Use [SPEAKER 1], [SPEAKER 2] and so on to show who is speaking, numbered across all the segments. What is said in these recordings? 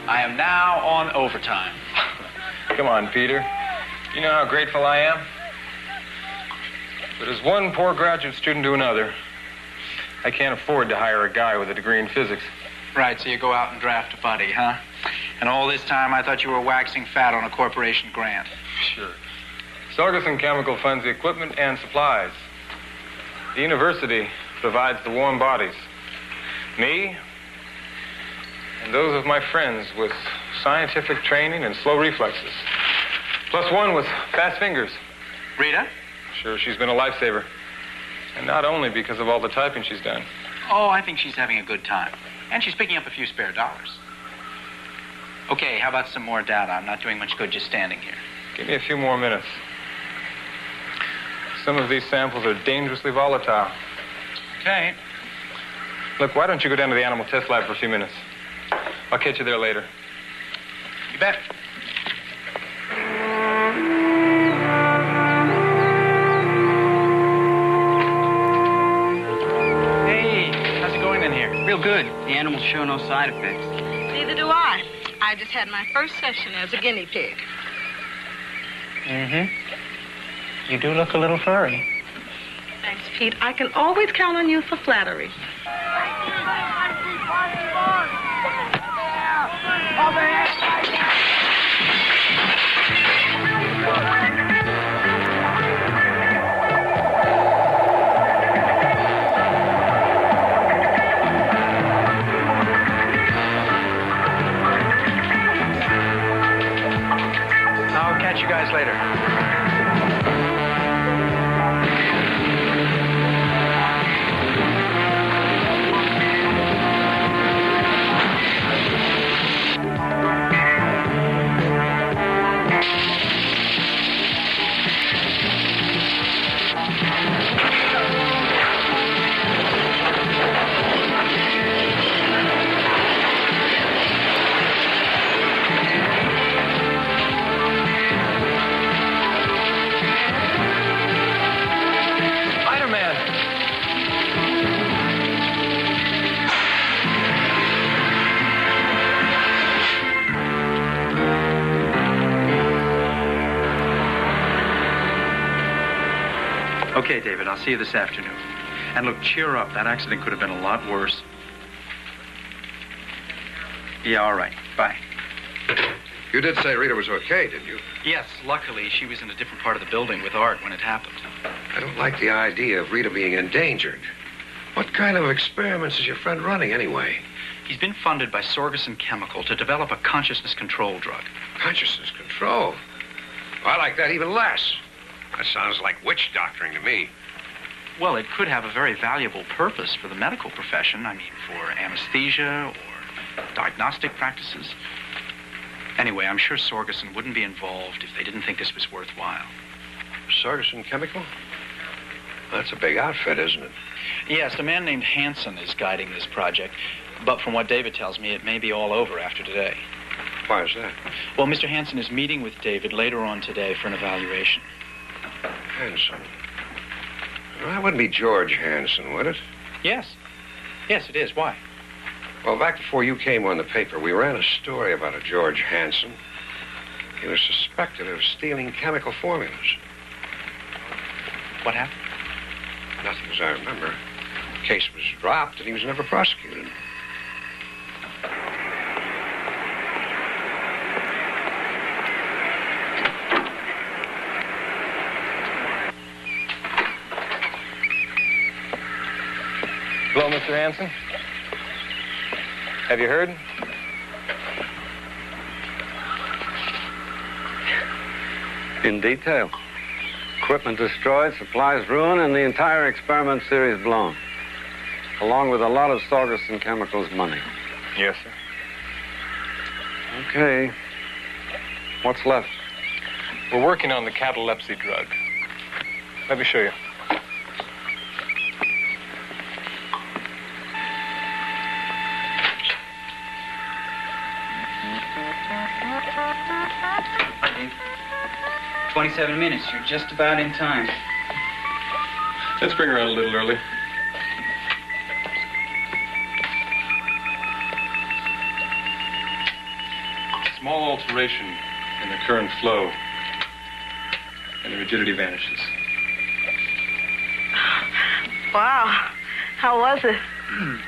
[SPEAKER 1] I am now on overtime.
[SPEAKER 2] Come on, Peter. You know how grateful I am? But as one poor graduate student to another, I can't afford to hire a guy with a degree in physics.
[SPEAKER 1] Right, so you go out and draft a buddy, huh? And all this time I thought you were waxing fat on a corporation grant.
[SPEAKER 2] Sure. Sorgerson Chemical funds the equipment and supplies. The university provides the warm bodies. Me and those of my friends with scientific training and slow reflexes. Plus one with fast fingers.
[SPEAKER 1] Rita?
[SPEAKER 2] Sure, she's been a lifesaver. And not only because of all the typing she's done.
[SPEAKER 1] Oh, I think she's having a good time. And she's picking up a few spare dollars. Okay, how about some more data? I'm not doing much good just standing here.
[SPEAKER 2] Give me a few more minutes. Some of these samples are dangerously volatile.
[SPEAKER 1] Okay.
[SPEAKER 2] Look, why don't you go down to the animal test lab for a few minutes? I'll catch you there later.
[SPEAKER 1] You bet. Hey, how's it going in here?
[SPEAKER 3] Real good. The animals show no side effects.
[SPEAKER 4] Neither do I. I just had my first session as a guinea pig.
[SPEAKER 1] Mm-hmm. You do look a little furry.
[SPEAKER 4] Thanks, Pete. I can always count on you for flattery.
[SPEAKER 1] I'll catch you guys later. Okay, David, I'll see you this afternoon. And look, cheer up. That accident could have been a lot worse. Yeah, all right. Bye.
[SPEAKER 5] You did say Rita was okay, didn't you?
[SPEAKER 1] Yes, luckily, she was in a different part of the building with Art when it happened.
[SPEAKER 5] I don't like the idea of Rita being endangered. What kind of experiments is your friend running, anyway?
[SPEAKER 1] He's been funded by Sorgerson Chemical to develop a consciousness control drug.
[SPEAKER 5] Consciousness control? Well, I like that even less. That sounds like witch doctoring to me.
[SPEAKER 1] Well, it could have a very valuable purpose for the medical profession. I mean, for anesthesia or diagnostic practices. Anyway, I'm sure Sorgerson wouldn't be involved if they didn't think this was worthwhile.
[SPEAKER 5] Sorgerson Chemical? That's a big outfit, isn't it?
[SPEAKER 1] Yes, a man named Hanson is guiding this project. But from what David tells me, it may be all over after today.
[SPEAKER 5] Why is that?
[SPEAKER 1] Well, Mr. Hanson is meeting with David later on today for an evaluation.
[SPEAKER 5] Hanson. Well, that wouldn't be George Hanson, would it?
[SPEAKER 1] Yes. Yes, it is. Why?
[SPEAKER 5] Well, back before you came on the paper, we ran a story about a George Hanson. He was suspected of stealing chemical formulas.
[SPEAKER 1] What happened?
[SPEAKER 5] Nothing as I remember. The case was dropped and he was never prosecuted.
[SPEAKER 2] Hello, Mr. Hanson. Have you heard?
[SPEAKER 6] In detail. Equipment destroyed, supplies ruined, and the entire experiment series blown. Along with a lot of Sorgerson Chemicals money.
[SPEAKER 2] Yes, sir.
[SPEAKER 6] Okay. What's left?
[SPEAKER 2] We're working on the catalepsy drug. Let me show you.
[SPEAKER 3] Dave, 27 minutes. You're just about in time.
[SPEAKER 2] Let's bring her out a little early. small alteration in the current flow, and the rigidity vanishes.
[SPEAKER 4] Wow. How was it?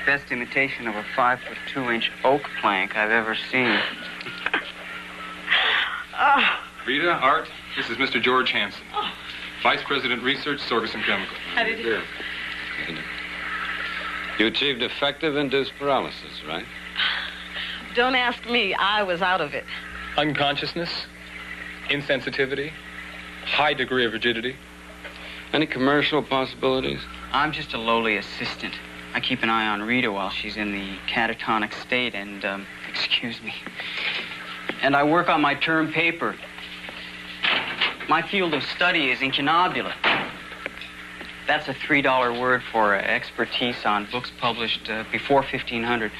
[SPEAKER 3] Best imitation of a 5'2" oak plank I've ever seen.
[SPEAKER 4] Oh.
[SPEAKER 2] Rita, Art, this is Mr. George Hansen, Vice President Research, Sorgerson Chemical.
[SPEAKER 4] How did you...
[SPEAKER 6] You achieved effective induced paralysis, right?
[SPEAKER 4] Don't ask me. I was out of it.
[SPEAKER 2] Unconsciousness, insensitivity, high degree of rigidity.
[SPEAKER 6] Any commercial possibilities?
[SPEAKER 3] I'm just a lowly assistant. I keep an eye on Rita while she's in the catatonic state and, excuse me. And I work on my term paper. My field of study is incunabula. That's a $3 word for expertise on books published before 1500.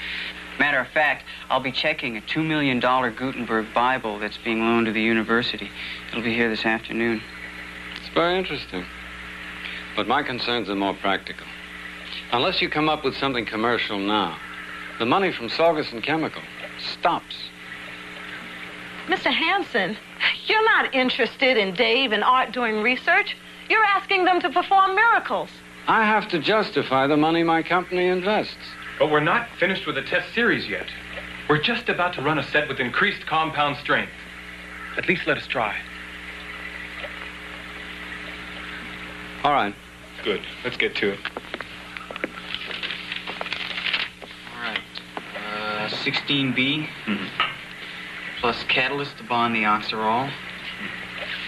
[SPEAKER 3] Matter of fact, I'll be checking a $2 million Gutenberg Bible that's being loaned to the university. It'll be here this afternoon.
[SPEAKER 6] It's very interesting. But my concerns are more practical. Unless you come up with something commercial now, the money from Sorgerson Chemical stops.
[SPEAKER 4] Mr. Hansen, you're not interested in Dave and Art doing research. You're asking them to perform miracles.
[SPEAKER 6] I have to justify the money my company invests.
[SPEAKER 2] But we're not finished with the test series yet. We're just about to run a set with increased compound strength. At least let us try.
[SPEAKER 6] All right.
[SPEAKER 2] Good. Let's get to it.
[SPEAKER 3] All right. 16B, plus catalyst to bond the oxirol.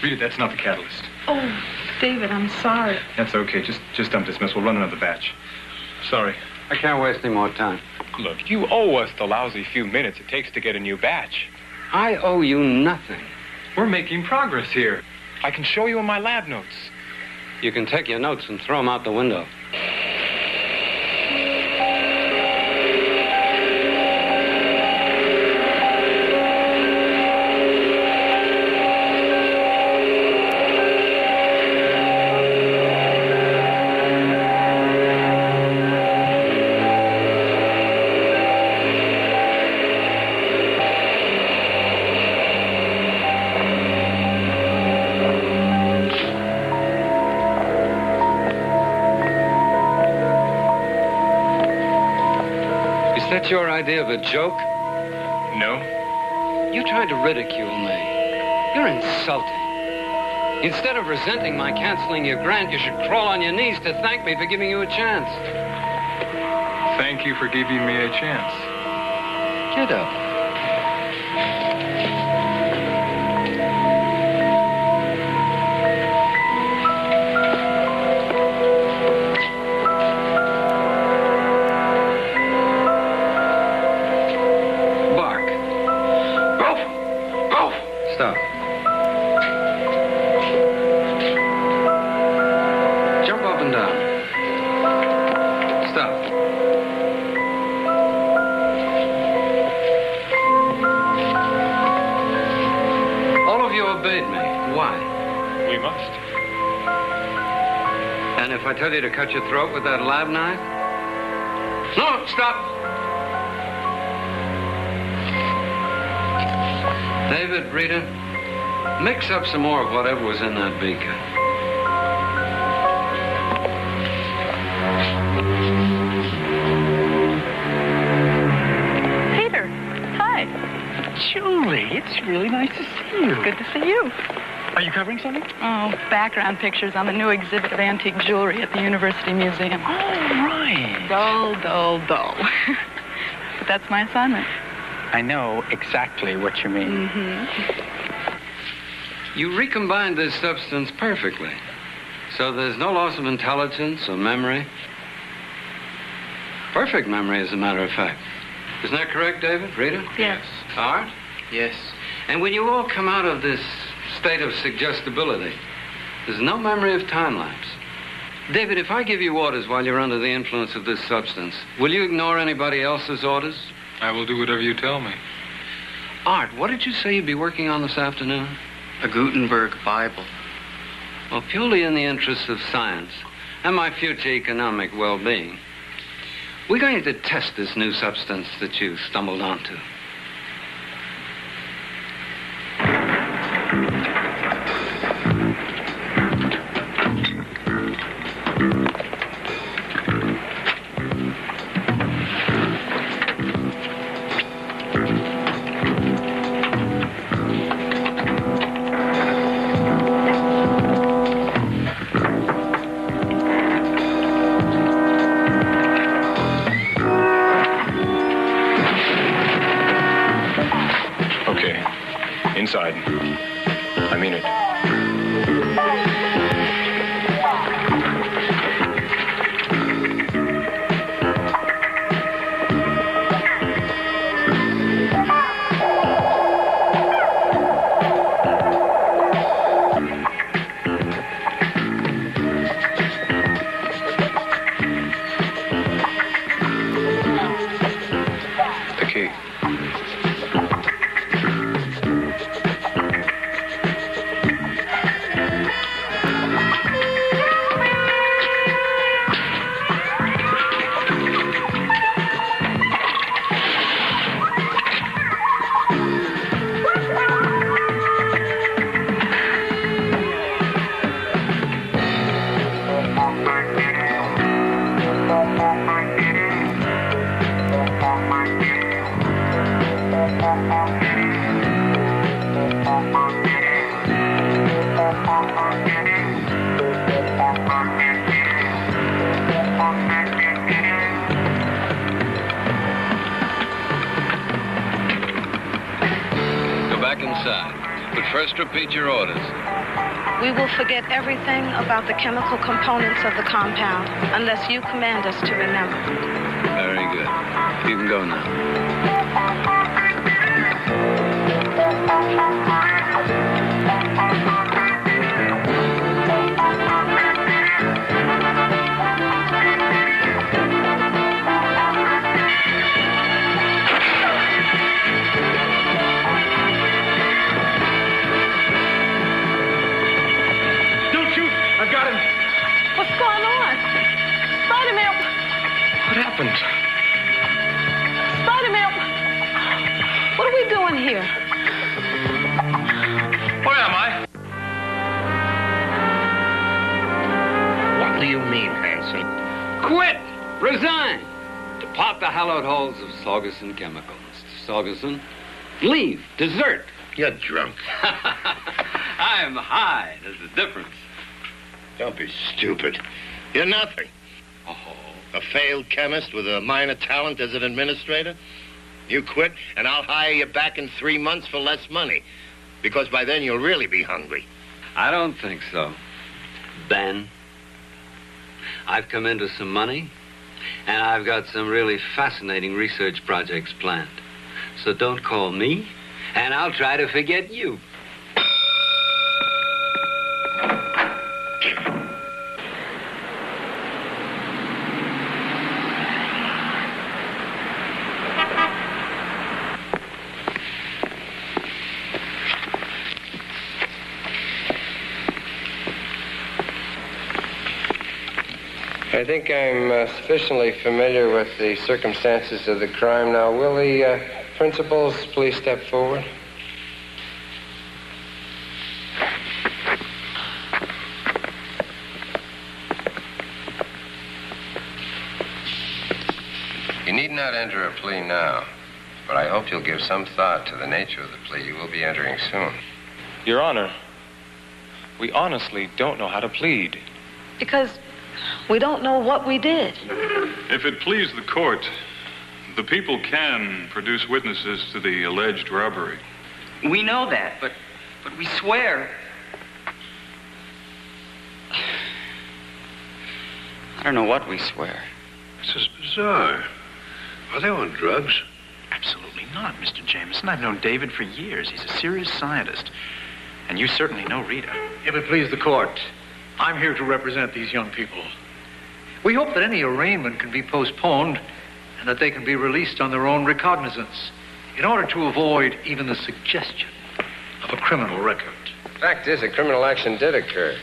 [SPEAKER 2] Rita, that's not the catalyst.
[SPEAKER 4] Oh, David, I'm sorry.
[SPEAKER 2] That's okay. Just dump this mess. We'll run another batch. Sorry.
[SPEAKER 6] I can't waste any more time.
[SPEAKER 2] Look, you owe us the lousy few minutes it takes to get a new batch.
[SPEAKER 6] I owe you nothing.
[SPEAKER 2] We're making progress here. I can show you in my lab notes.
[SPEAKER 6] You can take your notes and throw them out the window. Is that your idea of a joke?
[SPEAKER 2] No.
[SPEAKER 6] You tried to ridicule me. You're insulting. Instead of resenting my canceling your grant, you should crawl on your knees to thank me for giving you a chance.
[SPEAKER 2] Thank you for giving me a chance.
[SPEAKER 6] Get up. Stop. Jump up and down. Stop. All of you obeyed me. Why?
[SPEAKER 2] We must.
[SPEAKER 6] And if I tell you to cut your throat with that lab knife? No, stop. David, Rita, mix up some more of whatever was in that beaker.
[SPEAKER 4] Peter, hi.
[SPEAKER 7] Julie, it's really nice to see you.
[SPEAKER 4] Good to see you.
[SPEAKER 7] Are you covering something?
[SPEAKER 4] Oh, background pictures on the new exhibit of antique jewelry at the University Museum.
[SPEAKER 7] Oh, right.
[SPEAKER 4] Dull, dull, dull. But that's my assignment.
[SPEAKER 7] I know exactly what you mean.
[SPEAKER 6] You recombined this substance perfectly. So there's no loss of intelligence or memory. Perfect memory, as a matter of fact. Isn't that correct, David? Rita?
[SPEAKER 4] Yes.
[SPEAKER 6] Art?
[SPEAKER 3] Yes.
[SPEAKER 6] And when you all come out of this state of suggestibility, there's no memory of time lapse. David, if I give you orders while you're under the influence of this substance, will you ignore anybody else's orders?
[SPEAKER 2] I will do whatever you tell me.
[SPEAKER 6] Art, what did you say you'd be working on this afternoon?
[SPEAKER 3] A Gutenberg Bible.
[SPEAKER 6] Well, purely in the interests of science and my future economic well-being, we're going to test this new substance that you stumbled onto.
[SPEAKER 2] Okay. Inside. I mean it. The key.
[SPEAKER 6] Inside. But first repeat your orders.
[SPEAKER 4] We will forget everything about the chemical components of the compound unless you command us to remember.
[SPEAKER 6] Very good. You can go now.
[SPEAKER 4] What's going on? Spider-Man!
[SPEAKER 5] What happened?
[SPEAKER 4] Spider-Man! What are we doing here?
[SPEAKER 5] Where am I? What do you mean, Hanson?
[SPEAKER 6] Quit! Resign! Depart the hallowed halls of Saugerson Chemical. Mr. Saugerson, leave. Desert.
[SPEAKER 5] You're drunk.
[SPEAKER 6] I'm high. There's a difference.
[SPEAKER 5] Don't be stupid. You're nothing.
[SPEAKER 6] Oh.
[SPEAKER 5] A failed chemist with a minor talent as an administrator? You quit, and I'll hire you back in 3 months for less money. Because by then you'll really be hungry.
[SPEAKER 6] I don't think so. Ben, I've come into some money, and I've got some really fascinating research projects planned. So don't call me, and I'll try to forget you.
[SPEAKER 2] I think I'm sufficiently familiar with the circumstances of the crime now. Will the principals please step forward?
[SPEAKER 8] You need not enter a plea now, but I hope you'll give some thought to the nature of the plea you will be entering soon.
[SPEAKER 2] Your Honor, we honestly don't know how to plead.
[SPEAKER 4] Because we don't know what we did.
[SPEAKER 9] If it please the court, the people can produce witnesses to the alleged robbery.
[SPEAKER 3] We know that, but we swear. I don't know what we swear.
[SPEAKER 5] This is bizarre. Are they on drugs?
[SPEAKER 1] Absolutely not, Mr. Jameson. I've known David for years. He's a serious scientist. And you certainly know Rita.
[SPEAKER 7] If it please the court, I'm here to represent these young people. We hope that any arraignment can be postponed and that they can be released on their own recognizance in order to avoid even the suggestion of a criminal record.
[SPEAKER 2] Fact is, a criminal action did occur.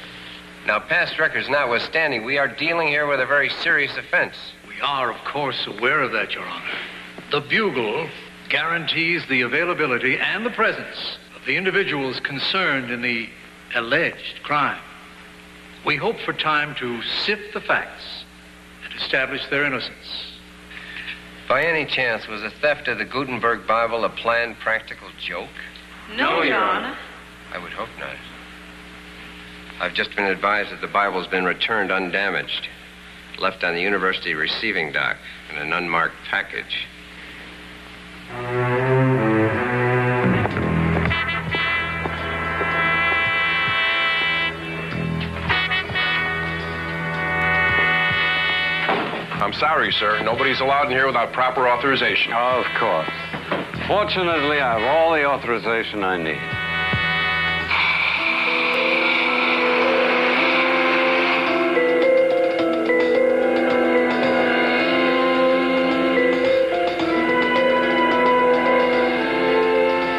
[SPEAKER 8] Now, past records notwithstanding, we are dealing here with a very serious offense.
[SPEAKER 7] We are, of course, aware of that, Your Honor. The Bugle guarantees the availability and the presence of the individuals concerned in the alleged crime. We hope for time to sift the facts and establish their innocence.
[SPEAKER 8] By any chance, was the theft of the Gutenberg Bible a planned practical joke?
[SPEAKER 4] No, Your Honor.
[SPEAKER 8] I would hope not. I've just been advised that the Bible's been returned undamaged, left on the university receiving dock in an unmarked package.
[SPEAKER 10] Sorry, sir. Nobody's allowed in here without proper authorization.
[SPEAKER 6] Of course. Fortunately, I have all the authorization I need.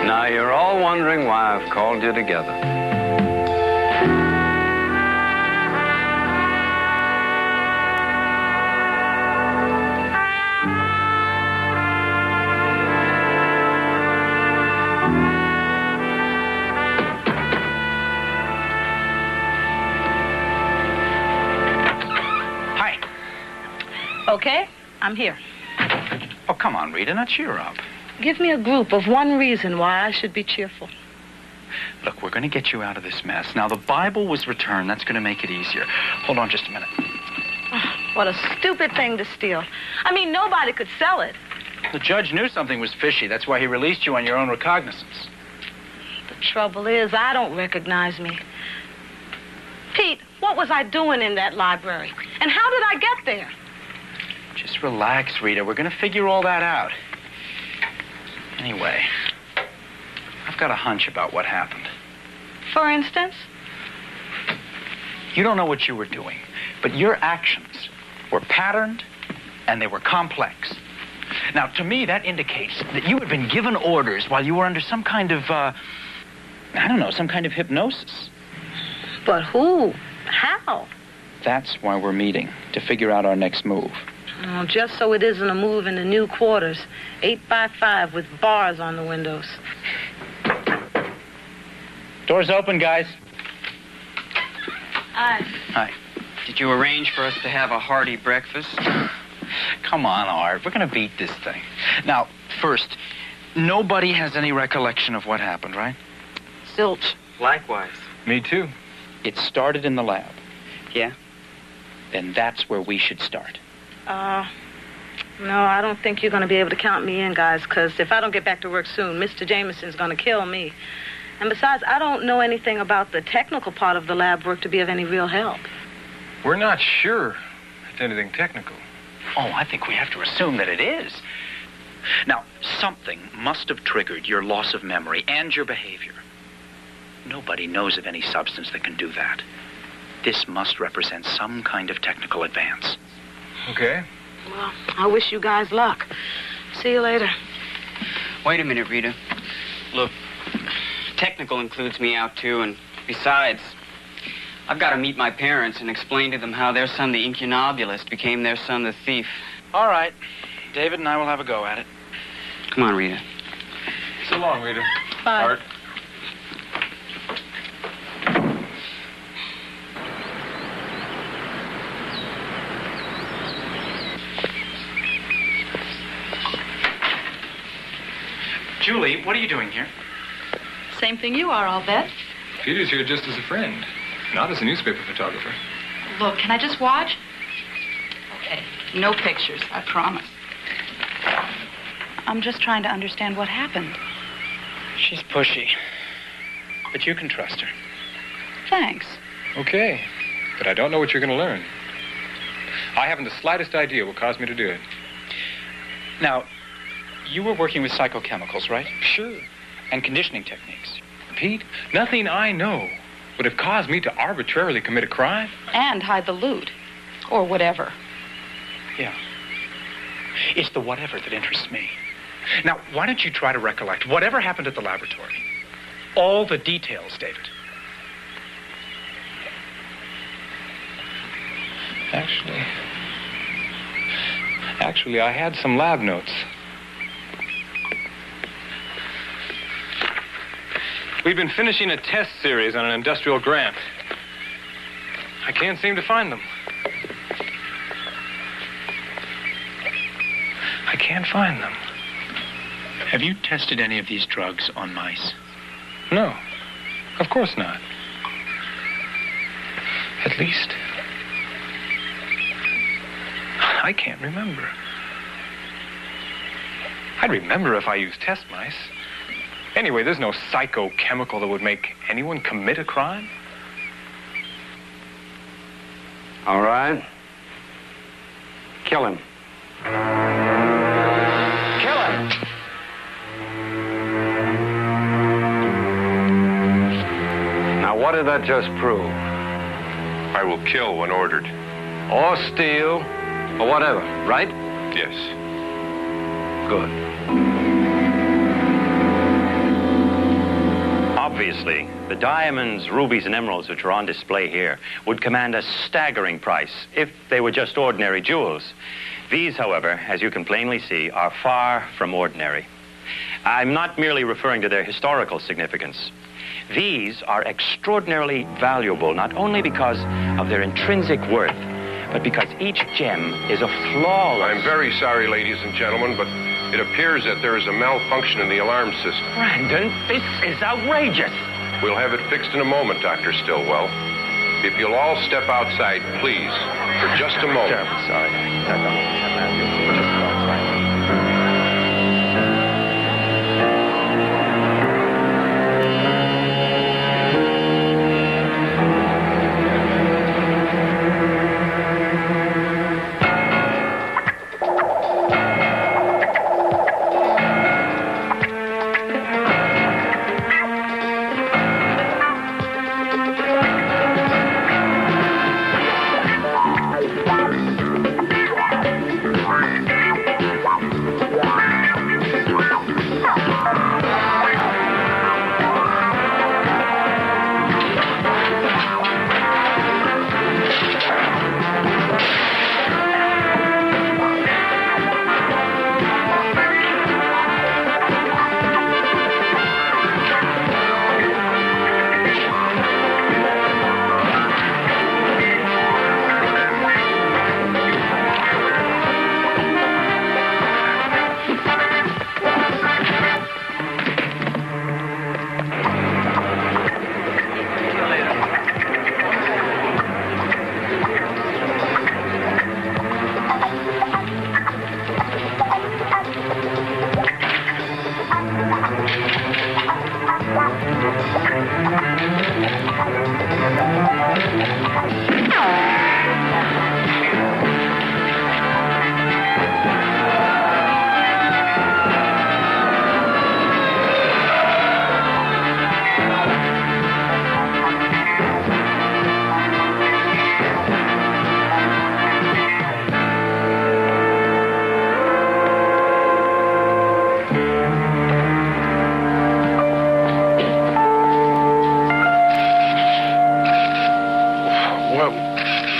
[SPEAKER 6] Now, you're all wondering why I've called you together.
[SPEAKER 4] Okay, I'm here.
[SPEAKER 1] Oh, come on, Rita, now cheer up.
[SPEAKER 4] Give me a group of one reason why I should be cheerful.
[SPEAKER 1] Look, we're going to get you out of this mess. Now, the Bible was returned. That's going to make it easier. Hold on just a minute.
[SPEAKER 4] Oh, what a stupid thing to steal. I mean, nobody could sell it.
[SPEAKER 1] The judge knew something was fishy. That's why he released you on your own recognizance.
[SPEAKER 4] The trouble is, I don't recognize me. Pete, what was I doing in that library? And how did I get there?
[SPEAKER 1] Just relax, Rita. We're going to figure all that out. Anyway, I've got a hunch about what happened.
[SPEAKER 4] For instance?
[SPEAKER 1] You don't know what you were doing, but your actions were patterned and they were complex. Now, to me, that indicates that you had been given orders while you were under some kind of, some kind of hypnosis.
[SPEAKER 4] But who? How?
[SPEAKER 1] That's why we're meeting, to figure out our next move.
[SPEAKER 4] Oh, just so it isn't a move in the new quarters. 8x5 with bars on the windows.
[SPEAKER 1] Doors open, guys.
[SPEAKER 4] Hi.
[SPEAKER 1] Hi.
[SPEAKER 3] Did you arrange for us to have a hearty breakfast?
[SPEAKER 1] Come on, Art. We're going to beat this thing. Now, first, nobody has any recollection of what happened, right?
[SPEAKER 4] Zilch.
[SPEAKER 3] Likewise.
[SPEAKER 2] Me too.
[SPEAKER 1] It started in the lab.
[SPEAKER 3] Yeah?
[SPEAKER 1] Then that's where we should start.
[SPEAKER 4] No, I don't think you're going to be able to count me in, guys, because if I don't get back to work soon, Mr. Jameson's going to kill me. And besides, I don't know anything about the technical part of the lab work to be of any real help.
[SPEAKER 2] We're not sure it's anything technical.
[SPEAKER 1] Oh, I think we have to assume that it is. Now, something must have triggered your loss of memory and your behavior. Nobody knows of any substance that can do that. This must represent some kind of technical advance.
[SPEAKER 2] Okay.
[SPEAKER 4] Well, I wish you guys luck. See you later.
[SPEAKER 3] Wait a minute, Rita. Look, technical includes me out, too, and besides, I've got to meet my parents and explain to them how their son, the incunabulist, became their son, the thief.
[SPEAKER 1] All right. David and I will have a go at it.
[SPEAKER 3] Come on, Rita.
[SPEAKER 2] So long, Rita.
[SPEAKER 4] Bye.
[SPEAKER 2] Art.
[SPEAKER 1] Julie, what are you doing here?
[SPEAKER 4] Same thing you are, I'll bet.
[SPEAKER 2] Peter's here just as a friend, not as a newspaper photographer.
[SPEAKER 11] Look, can I just watch? Okay, no pictures, I promise. I'm just trying to understand what happened.
[SPEAKER 1] She's pushy, but you can trust her.
[SPEAKER 11] Thanks.
[SPEAKER 2] Okay, but I don't know what you're going to learn. I haven't the slightest idea what caused me to do it.
[SPEAKER 1] Now, you were working with psychochemicals, right?
[SPEAKER 2] Sure.
[SPEAKER 1] And conditioning techniques.
[SPEAKER 2] Pete, nothing I know would have caused me to arbitrarily commit a crime.
[SPEAKER 11] And hide the loot. Or whatever.
[SPEAKER 1] Yeah. It's the whatever that interests me. Now, why don't you try to recollect whatever happened at the laboratory? All the details, David.
[SPEAKER 2] Actually, I had some lab notes. We've been finishing a test series on an industrial grant. I can't seem to find them. I can't find them.
[SPEAKER 1] Have you tested any of these drugs on mice?
[SPEAKER 2] No, of course not. At least, I can't remember. I'd remember if I used test mice. Anyway, there's no psychochemical that would make anyone commit a crime.
[SPEAKER 6] All right. Kill him.
[SPEAKER 12] Kill him!
[SPEAKER 6] Now, what did that just prove?
[SPEAKER 10] I will kill when ordered.
[SPEAKER 6] Or steal, or whatever, right?
[SPEAKER 10] Yes.
[SPEAKER 6] Good.
[SPEAKER 12] Obviously, the diamonds, rubies, and emeralds which are on display here would command a staggering price if they were just ordinary jewels. These, however, as you can plainly see, are far from ordinary. I'm not merely referring to their historical significance. These are extraordinarily valuable, not only because of their intrinsic worth, but because each gem is a flawless...
[SPEAKER 10] I'm very sorry, ladies and gentlemen, but it appears that there is a malfunction in the alarm system.
[SPEAKER 12] Brandon, this is outrageous.
[SPEAKER 10] We'll have it fixed in a moment, Dr. Stillwell. If you'll all step outside, please, for just a moment.
[SPEAKER 12] Terribly sorry.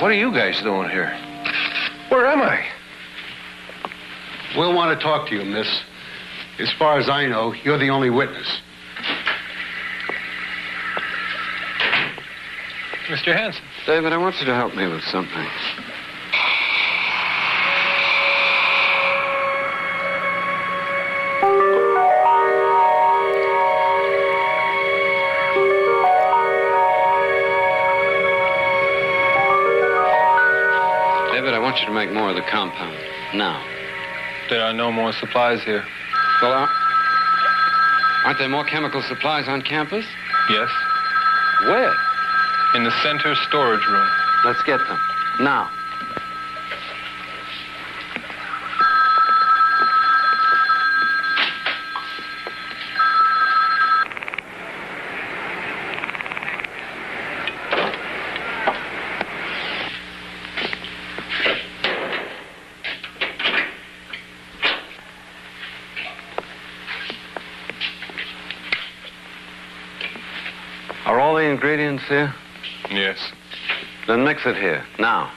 [SPEAKER 10] What are you guys doing here? Where am I?
[SPEAKER 13] We'll want to talk to you, miss. As far as I know, you're the only witness.
[SPEAKER 2] Mr. Hanson.
[SPEAKER 6] David, I want you to help me with something. David, I want you to make more of the compound. Now.
[SPEAKER 2] There are no more supplies here.
[SPEAKER 6] Well, aren't there more chemical supplies on campus?
[SPEAKER 2] Yes.
[SPEAKER 6] Where?
[SPEAKER 2] In the center storage room.
[SPEAKER 6] Let's get them. Now. Are all the ingredients here?
[SPEAKER 2] Yes.
[SPEAKER 6] Then mix it here, now.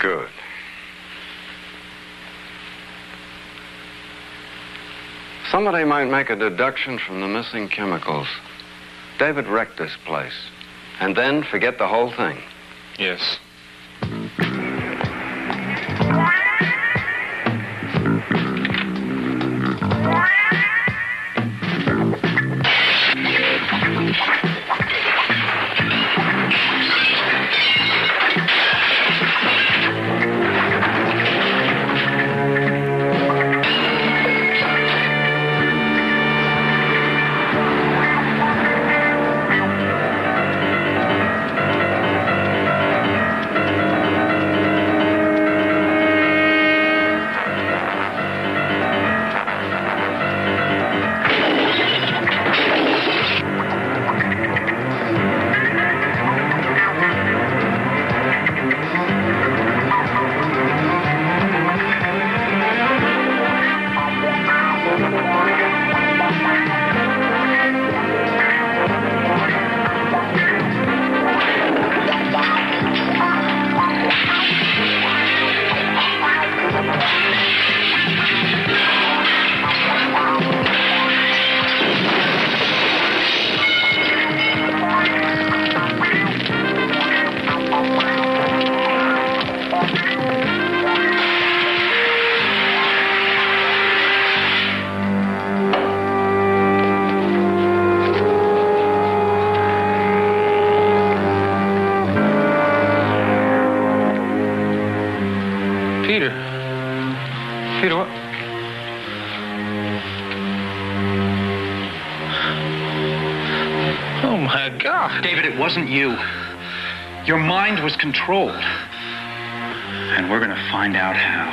[SPEAKER 6] Good. Somebody might make a deduction from the missing chemicals. David wrecked this place. And then forget the whole thing.
[SPEAKER 2] Yes.
[SPEAKER 1] enough. David, it wasn't you. Your mind was controlled. And we're going to find out how.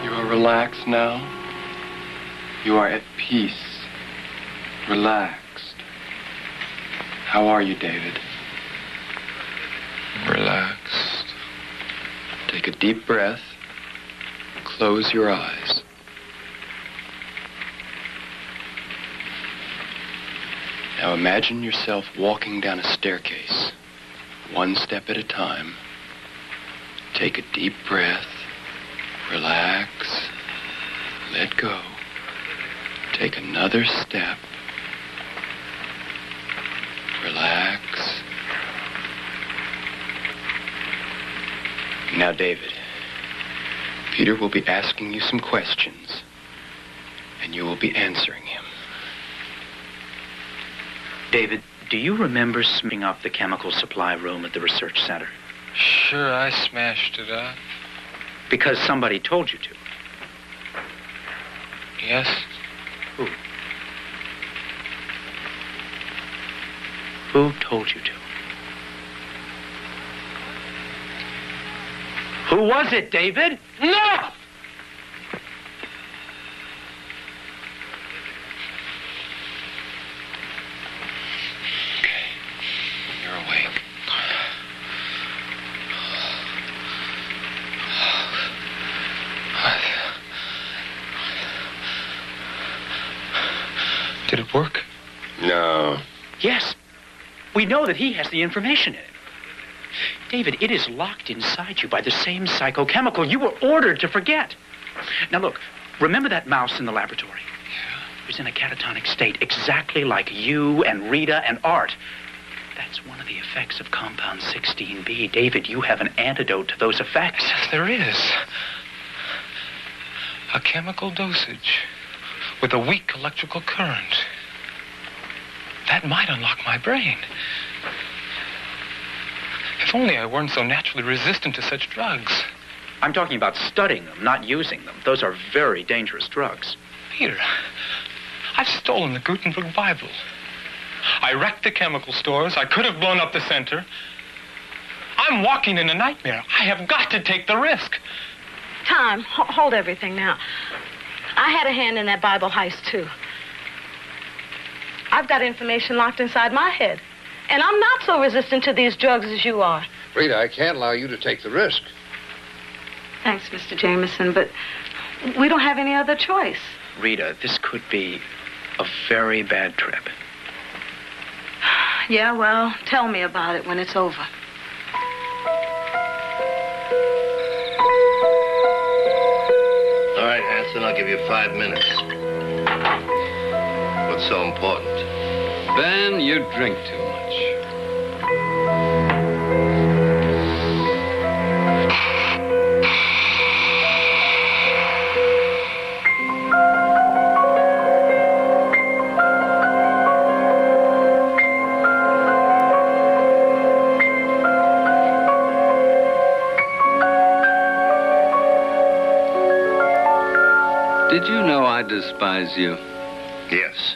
[SPEAKER 2] You are relaxed now. You are at peace. Relaxed. How are you, David? Relaxed. Take a deep breath. Close your eyes. Now imagine yourself walking down a staircase, one step at a time. Take a deep breath. Relax. Let go. Take another step. Relax. Now, David, Peter will be asking you some questions, and you will be answering him.
[SPEAKER 1] David, do you remember smashing up the chemical supply room at the research center?
[SPEAKER 2] Sure, I smashed it up.
[SPEAKER 1] Because somebody told you to.
[SPEAKER 2] Yes?
[SPEAKER 1] Who? Who told you to? Who was it, David?
[SPEAKER 2] No! Did it work?
[SPEAKER 8] No.
[SPEAKER 1] Yes. We know that he has the information in it. David, it is locked inside you by the same psychochemical you were ordered to forget. Now look, remember that mouse in the laboratory? Yeah. It was in a catatonic state, exactly like you and Rita and Art. That's one of the effects of compound 16B. David, you have an antidote to those effects.
[SPEAKER 2] Yes, there is. A chemical dosage with a weak electrical current. That might unlock my brain. If only I weren't so naturally resistant to such drugs.
[SPEAKER 1] I'm talking about studying them, not using them. Those are very dangerous drugs.
[SPEAKER 2] Peter, I've stolen the Gutenberg Bible. I wrecked the chemical stores. I could have blown up the center. I'm walking in a nightmare. I have got to take the risk.
[SPEAKER 4] Tom, hold everything now. I had a hand in that Bible heist, too. I've got information locked inside my head. And I'm not so resistant to these drugs as you are.
[SPEAKER 13] Rita, I can't allow you to take the risk.
[SPEAKER 4] Thanks, Mr. Jameson, but we don't have any other choice.
[SPEAKER 1] Rita, this could be a very bad trip.
[SPEAKER 4] Yeah, well, tell me about it when it's over.
[SPEAKER 5] All right, Hanson, I'll give you 5 minutes. What's so important?
[SPEAKER 6] Ben, you drink too much. Did you know I despise you?
[SPEAKER 5] Yes.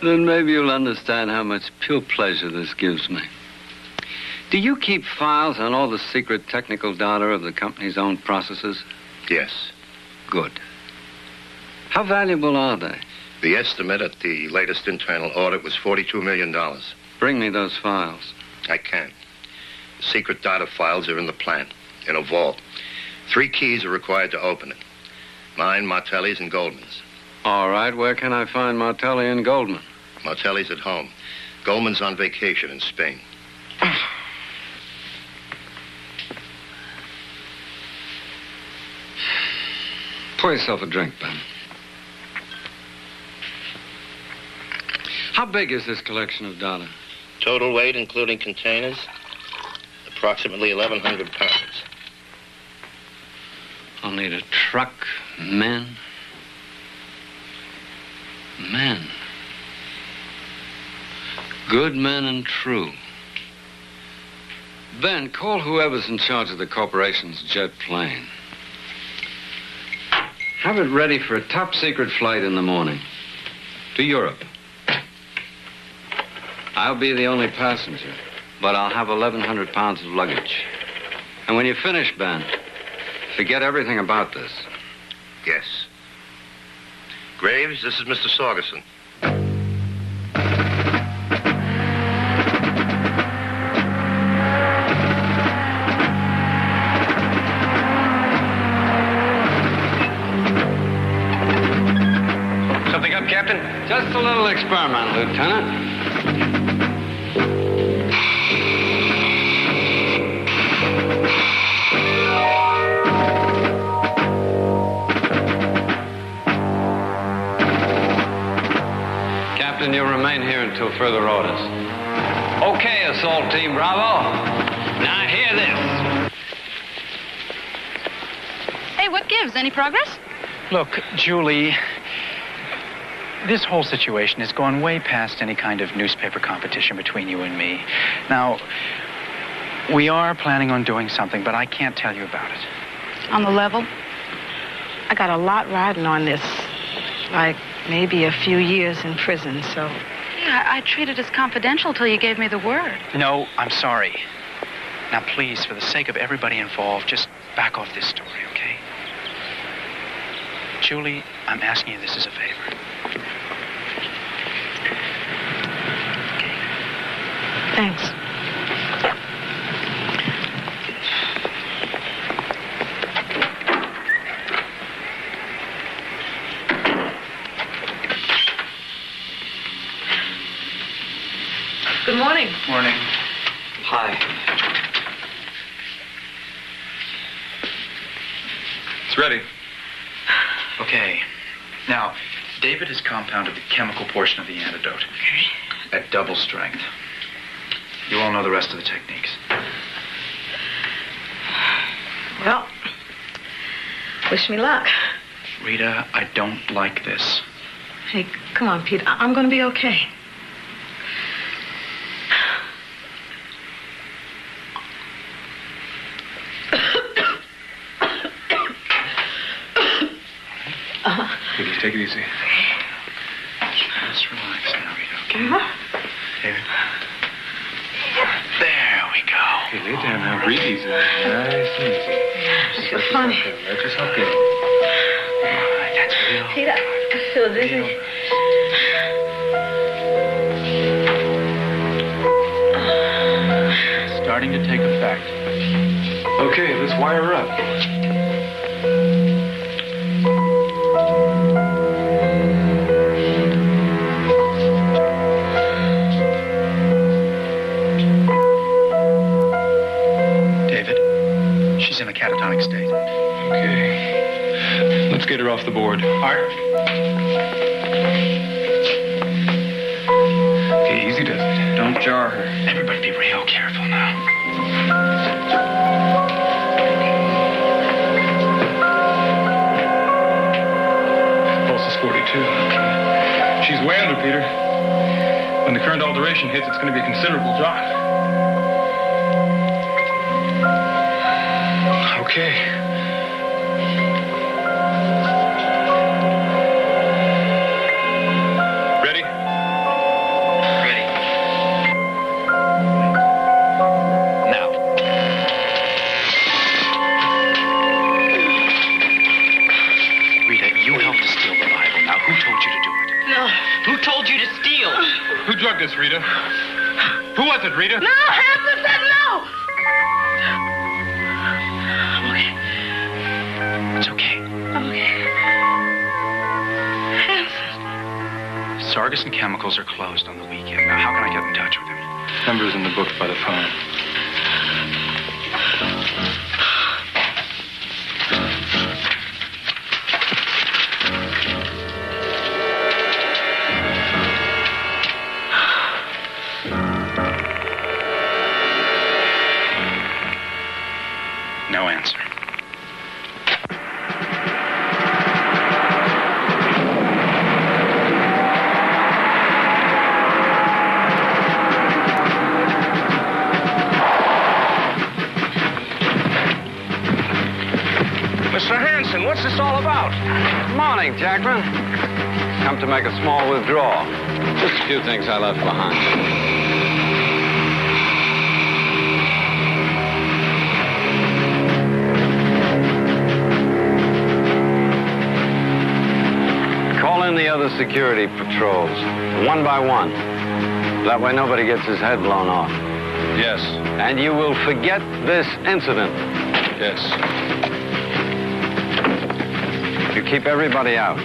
[SPEAKER 6] Then maybe you'll understand how much pure pleasure this gives me. Do you keep files on all the secret technical data of the company's own processes?
[SPEAKER 5] Yes.
[SPEAKER 6] Good. How valuable are they?
[SPEAKER 5] The estimate at the latest internal audit was $42 million.
[SPEAKER 6] Bring me those files.
[SPEAKER 5] I can't. The secret data files are in the plant, in a vault. 3 keys are required to open it. Mine, Martelli's, and Goldman's.
[SPEAKER 6] All right, where can I find Martelli and Goldman?
[SPEAKER 5] Martelli's at home. Goldman's on vacation in Spain.
[SPEAKER 6] Pour yourself a drink, Ben. How big is this collection of data?
[SPEAKER 5] Total weight, including containers, approximately 1,100 pounds.
[SPEAKER 6] I'll need a truck, men. Men. Good men and true. Ben, call whoever's in charge of the corporation's jet plane. Have it ready for a top-secret flight in the morning. To Europe. I'll be the only passenger, but I'll have 1,100 pounds of luggage. And when you finish, Ben, forget everything about this.
[SPEAKER 5] Yes. Graves, this is Mr. Sorgerson.
[SPEAKER 8] Something up, Captain?
[SPEAKER 6] Just a little experiment, Lieutenant. Captain, you'll remain here until further orders. Okay, Assault Team Bravo. Now hear this.
[SPEAKER 11] Hey, what gives? Any progress?
[SPEAKER 1] Look, Julie, this whole situation has gone way past any kind of newspaper competition between you and me. Now, we are planning on doing something, but I can't tell you about it.
[SPEAKER 4] On the level, I got a lot riding on this. Like maybe a few years in prison, so...
[SPEAKER 11] Yeah, I treated it as confidential till you gave me the word.
[SPEAKER 1] No, I'm sorry. Now, please, for the sake of everybody involved, just back off this story, okay? Julie, I'm asking you this as a favor.
[SPEAKER 4] Thanks. Good morning.
[SPEAKER 1] Morning.
[SPEAKER 3] Hi.
[SPEAKER 2] It's ready.
[SPEAKER 1] Okay. Now, David has compounded the chemical portion of the antidote. Okay. At double strength. You all know the rest of the techniques.
[SPEAKER 4] Well, wish me luck.
[SPEAKER 1] Rita, I don't like this.
[SPEAKER 4] Hey, come on, Pete. I'm going to be okay.
[SPEAKER 2] Please, take it easy.
[SPEAKER 1] Just relax now, Rita, okay? David. There we go.
[SPEAKER 2] Hey, lay down now. Breathe easy. Nice and easy.
[SPEAKER 4] I feel funny.
[SPEAKER 2] Let yourself go.
[SPEAKER 1] All right, that's real.
[SPEAKER 4] Pete, I feel dizzy.
[SPEAKER 1] Starting to take effect.
[SPEAKER 2] Okay, let's wire her up.
[SPEAKER 1] David, she's in a catatonic state.
[SPEAKER 2] Okay. Let's get her off the board.
[SPEAKER 1] Art?
[SPEAKER 2] Okay, easy does it.
[SPEAKER 1] Don't jar her. Everybody be real careful now.
[SPEAKER 2] Pulse is 42. Okay. She's way under, Peter. When the current alteration hits, it's going to be a considerable drop. Okay. Ready?
[SPEAKER 1] Ready. Now. Rita, you helped to steal the Bible. Now, who told you to do it?
[SPEAKER 4] No.
[SPEAKER 3] Who told you to steal?
[SPEAKER 2] Who drugged us, Rita? Who was it, Rita?
[SPEAKER 4] No, Hanson said no!
[SPEAKER 1] It's okay.
[SPEAKER 4] Okay. Hanson.
[SPEAKER 1] Sargason Chemicals are closed on the weekend. Now, how can I get in touch with him?
[SPEAKER 2] Number's in the book by the phone.
[SPEAKER 1] No answer.
[SPEAKER 8] Mr. Hanson, what's this all about?
[SPEAKER 6] Morning, Jackman. Come to make a small withdrawal. Just a few things I left behind.
[SPEAKER 14] the security patrols, one by one. That way nobody gets his head blown off.
[SPEAKER 10] Yes.
[SPEAKER 14] And you will forget this incident.
[SPEAKER 10] Yes.
[SPEAKER 14] You keep everybody out.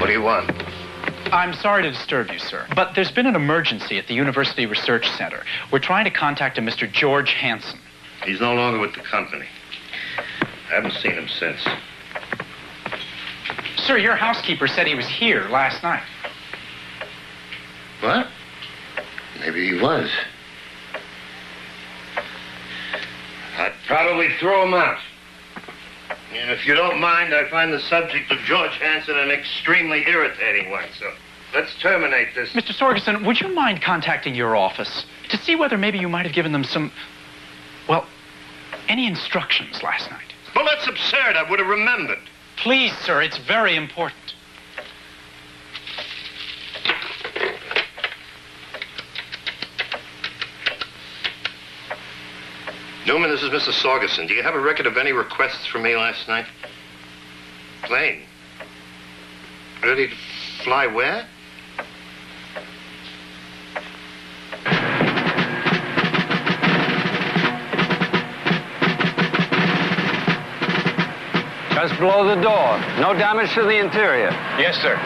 [SPEAKER 5] What do you want?
[SPEAKER 1] I'm sorry to disturb you, sir, but there's been an emergency at the University Research Center. We're trying to contact a Mr. George Hansen.
[SPEAKER 5] He's no longer with the company. I haven't seen him since.
[SPEAKER 1] Sir, your housekeeper said he was here last night.
[SPEAKER 5] What? Maybe he was. I'd probably throw him out. And if you don't mind, I find the subject of George Hansen an extremely irritating one, so let's terminate this.
[SPEAKER 1] Mr. Sorgerson, would you mind contacting your office to see whether maybe you might have given them some, well, any instructions last night?
[SPEAKER 5] Well, that's absurd. I would have remembered.
[SPEAKER 1] Please, sir, it's very important.
[SPEAKER 5] Newman, this is Mr. Sorgerson. Do you have a record of any requests from me last night? Plane. Ready to fly where?
[SPEAKER 14] Just below the door. No damage to the interior.
[SPEAKER 10] Yes, sir.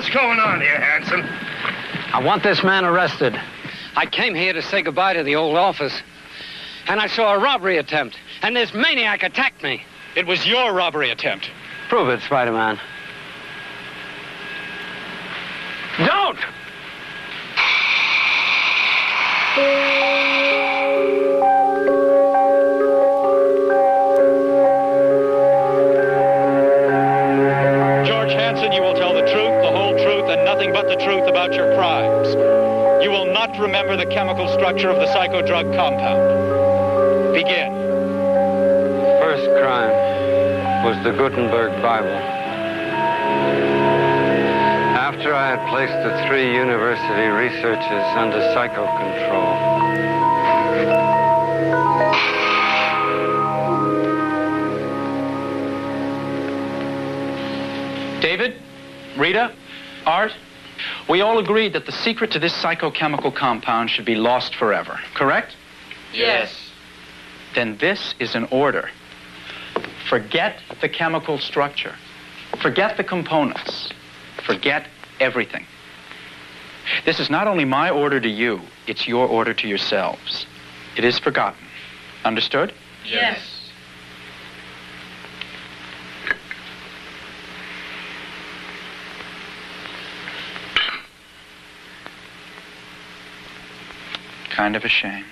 [SPEAKER 5] What's going on here, Hanson?
[SPEAKER 14] I want this man arrested.
[SPEAKER 15] I came here to say goodbye to the old office, and I saw a robbery attempt, and this maniac attacked me.
[SPEAKER 1] It was your robbery attempt.
[SPEAKER 14] Prove it, Spider-Man. Don't!
[SPEAKER 1] George Hanson, you will tell the truth, the whole truth, and nothing but the truth about your crimes. You will not remember the chemical structure of the psychodrug compound. Begin.
[SPEAKER 14] First crime was the Gutenberg Bible. After I had placed the 3 university researchers under psycho-control,
[SPEAKER 1] David, Rita, Art, we all agreed that the secret to this psychochemical compound should be lost forever, correct?
[SPEAKER 11] Yes.
[SPEAKER 1] Then this is an order. Forget the chemical structure. Forget the components. Forget everything. This is not only my order to you, it's your order to yourselves. It is forgotten. Understood?
[SPEAKER 11] Yes.
[SPEAKER 1] Kind of a shame.